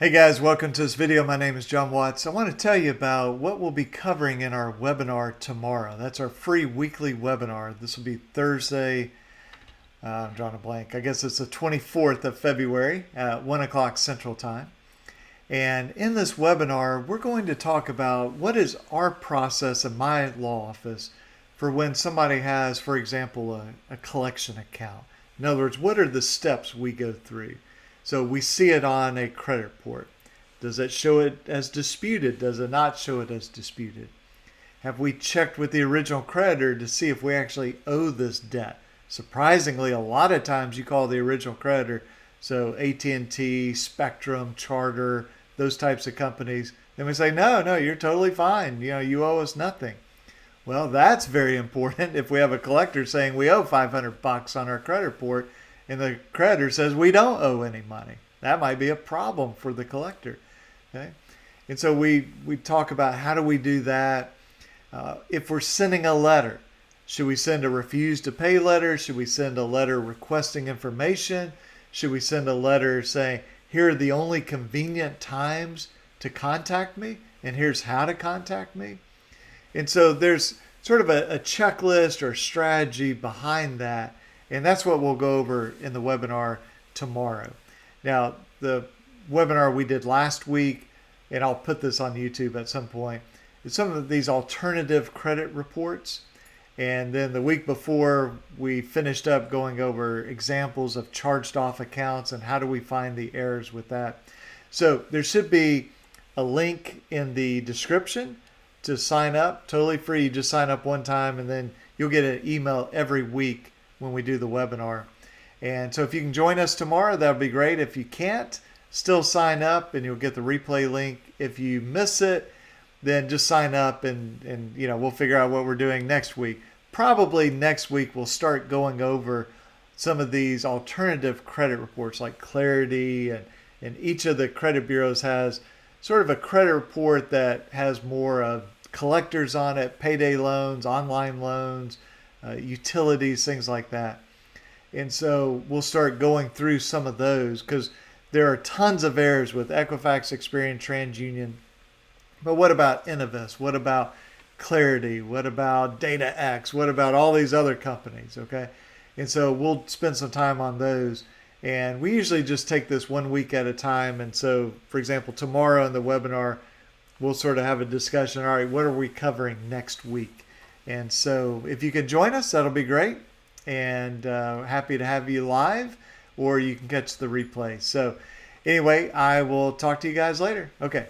Hey guys, welcome to this video. My name is John Watts. I want to tell you about what we'll be covering in our webinar tomorrow. That's our free weekly webinar. This will be Thursday, I'm drawing a blank. I guess it's the 24th of February at 1 o'clock Central Time. And in this webinar, we're going to talk about what is our process in my law office for when somebody has, for example, a collection account. In other words, what are the steps we go through? So we see it on a credit report. Does it show it as disputed? Does it not show it as disputed? Have we checked with the original creditor to see if we actually owe this debt? Surprisingly, a lot of times you call the original creditor, so AT&T, Spectrum, Charter, those types of companies, then we say, no, you're totally fine. You owe us nothing. Well, that's very important if we have a collector saying we owe $500 on our credit report and the creditor says we don't owe any money. That might be a problem for the collector. Okay, and so we talk about how do we do that. If we're sending a letter, should we send a refuse to pay letter? Should we send a letter requesting information? Should we send a letter saying here are the only convenient times to contact me and here's how to contact me? And so there's sort of a checklist or strategy behind that. And that's what we'll go over in the webinar tomorrow. Now, the webinar we did last week, and I'll put this on YouTube at some point, is some of these alternative credit reports. And then the week before, we finished up going over examples of charged off accounts and how do we find the errors with that. So there should be a link in the description to sign up, totally free. You just sign up one time and then you'll get an email every week when we do the webinar. And so if you can join us tomorrow, that would be great. If you can't, still sign up and you'll get the replay link. If you miss it, then just sign up and we'll figure out what we're doing next week. Probably next week we'll start going over some of these alternative credit reports like Clarity, and each of the credit bureaus has sort of a credit report that has more of collectors on it, payday loans, online loans, utilities, things like that. And so we'll start going through some of those because there are tons of errors with Equifax, Experian, TransUnion. But what about Innovis? What about Clarity? What about DataX? What about all these other companies? Okay. And so we'll spend some time on those. And we usually just take this 1 week at a time. And so, for example, tomorrow in the webinar, we'll sort of have a discussion. All right, what are we covering next week? And so if you can join us, that'll be great. And happy to have you live, or you can catch the replay. So anyway, I will talk to you guys later. Okay.